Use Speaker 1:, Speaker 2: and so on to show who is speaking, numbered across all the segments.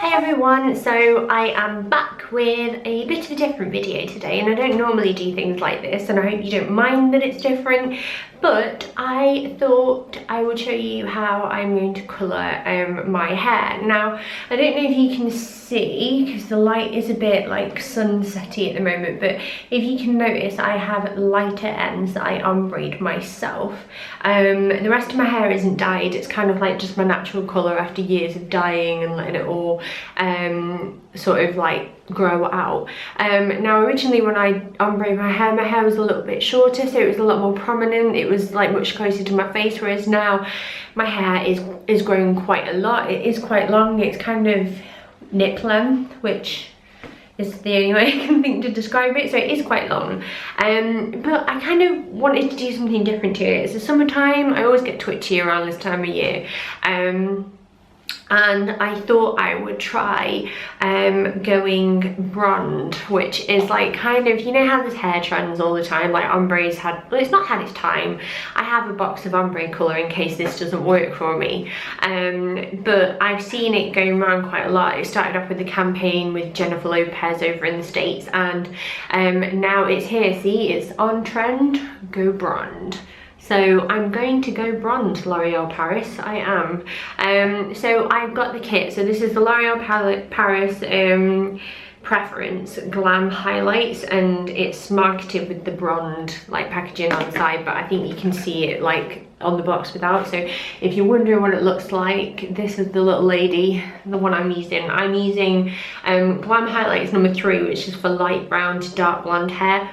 Speaker 1: Hi everyone, so I am back with a bit of a different video today, and I don't normally do things like this and I hope you don't mind that it's different, but I thought I would show you how I'm going to colour my hair. Now, I don't know if you can see because the light is a bit like sunsetty at the moment, but if you can notice I have lighter ends that I ombre'd myself. The rest of my hair isn't dyed, it's kind of like just my natural colour after years of dyeing and letting it all sort of like grow out. Now originally when I ombre'd my hair was a little bit shorter, so it was a lot more prominent, it was like much closer to my face, whereas now my hair is growing quite a lot. It is quite long, it's kind of nip length, which is the only way I can think to describe it, so it is quite long. But I kind of wanted to do something different to it. It's the summertime, I always get twitchy around this time of year. And I thought I would try going blonde, which is like kind of, you know how there's hair trends all the time, like ombre's had, well, it's not had its time. I have a box of ombre colour in case this doesn't work for me, but I've seen it going around quite a lot. It started off with a campaign with Jennifer Lopez over in the States, and now it's here. See, it's on trend, go blonde. So I'm going to go blonde, L'Oreal Paris, I am. So I've got the kit. So this is the L'Oreal Paris Préférence Glam Highlights, and it's marketed with the blonde like packaging on the side, but I think you can see it like on the box without. So if you're wondering what it looks like, this is the little lady, the one I'm using. I'm using Glam Highlights number 3, which is for light brown to dark blonde hair.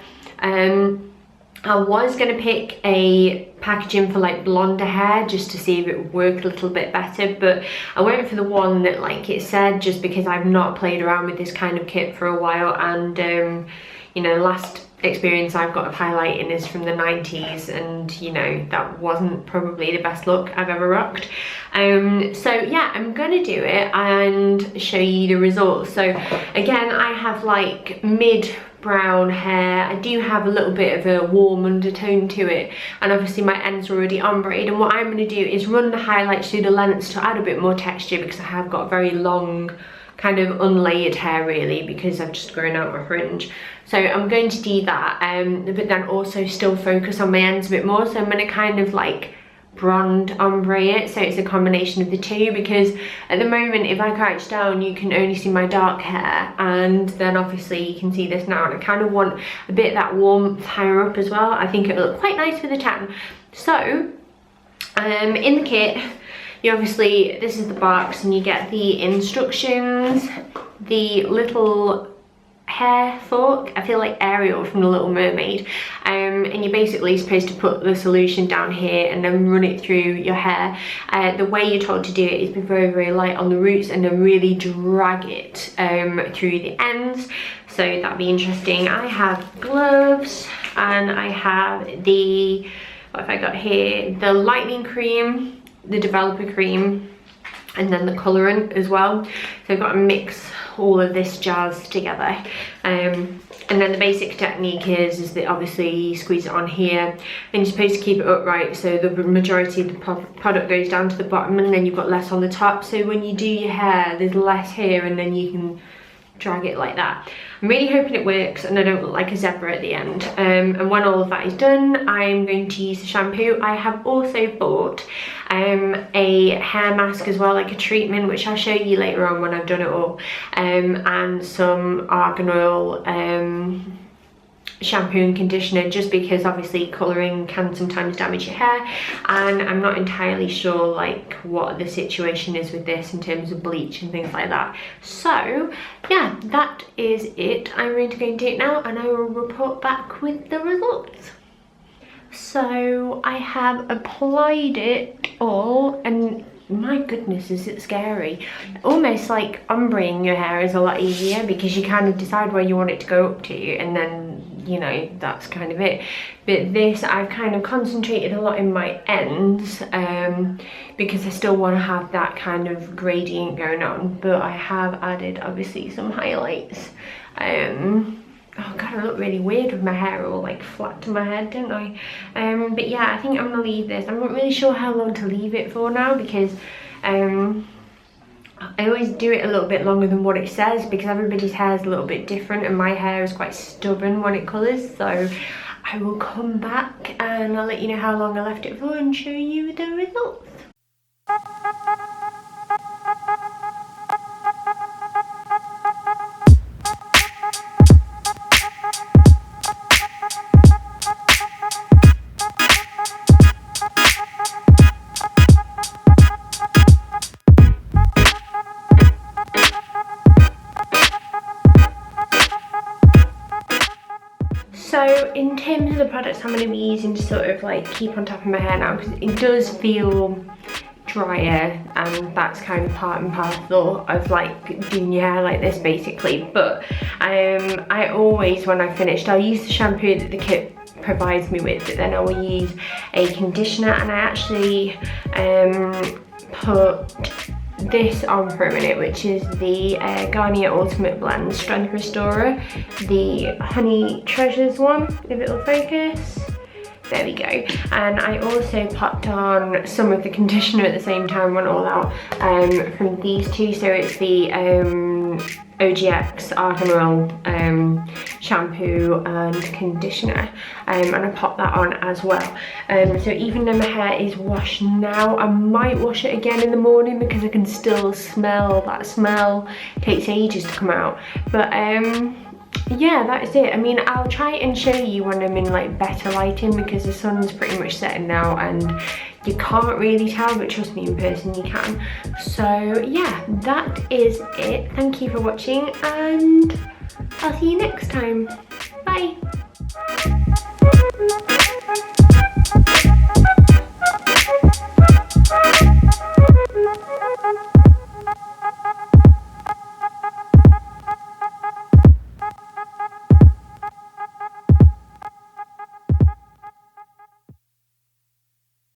Speaker 1: I was going to pick a packaging for like blonder hair just to see if it would work a little bit better, but I went for the one that like it said, just because I've not played around with this kind of kit for a while, and you know, last experience I've got of highlighting is from the 90s, and you know, that wasn't probably the best look I've ever rocked. So yeah, I'm gonna do it and show you the results. So again, I have like mid brown hair. I do have a little bit of a warm undertone to it, and obviously my ends are already ombre'd, and what I'm going to do is run the highlights through the lens to add a bit more texture, because I have got very long kind of unlayered hair really, because I've just grown out my fringe. So I'm going to do that, but then also still focus on my ends a bit more. So I'm going to kind of like blonde ombre it, so it's a combination of the two, because at the moment if I crouch down you can only see my dark hair, and then obviously you can see this now, and I kind of want a bit of that warmth higher up as well. I think it'll look quite nice with a tan. So in the kit, you obviously, this is the box, and you get the instructions, the little hair fork, I feel like Ariel from The Little Mermaid, and you're basically supposed to put the solution down here and then run it through your hair. The way you're told to do it is be very, very light on the roots and then really drag it through the ends. So that'd be interesting. I have gloves, and I have the, what have I got here, the lightening cream, the developer cream, and then the colorant as well. So I've got to mix all of this jazz together, and then the basic technique is that obviously you squeeze it on here, and you're supposed to keep it upright so the majority of the product goes down to the bottom, and then you've got less on the top, so when you do your hair there's less here, and then you can drag it like that. I'm really hoping it works and I don't look like a zebra at the end. And when all of that is done, I'm going to use the shampoo. I have also bought a hair mask as well, like a treatment, which I'll show you later on when I've done it all, and some argan oil shampoo and conditioner, just because obviously colouring can sometimes damage your hair, and I'm not entirely sure like what the situation is with this in terms of bleach and things like that. So yeah, that is it. I'm going to go and do it now, and I will report back with the results. So I have applied it all, and my goodness, is it scary. Almost like ombreing your hair is a lot easier, because you kind of decide where you want it to go up to, and then, you know, that's kind of it. But this, I've kind of concentrated a lot in my ends, because I still want to have that kind of gradient going on, but I have added obviously some highlights. Oh god, I look really weird with my hair all like flat to my head, don't I? But yeah, I think I'm gonna leave this. I'm not really sure how long to leave it for now, because I always do it a little bit longer than what it says because everybody's hair is a little bit different and my hair is quite stubborn when it colours. So I will come back and I'll let you know how long I left it for and show you the results. So in terms of the products I'm going to be using to sort of like keep on top of my hair now, because it does feel drier and that's kind of part and parcel of like doing your hair like this basically. But I always, when I've finished, I'll use the shampoo that the kit provides me with, but then I will use a conditioner, and I actually put this on for a minute, which is the Garnier Ultimate Blend Strength Restorer, the Honey Treasures one, if it'll focus. There we go. And I also popped on some of the conditioner at the same time, went all out from these two. So it's the OGX Argan Oil shampoo and conditioner, and I popped that on as well. So even though my hair is washed now, I might wash it again in the morning because I can still smell that smell. It takes ages to come out, but yeah, that is it. I mean, I'll try and show you when I'm in like better lighting because the sun's pretty much setting now and you can't really tell, but trust me, in person you can. So yeah, that is it. Thank you for watching and I'll see you next time. Bye.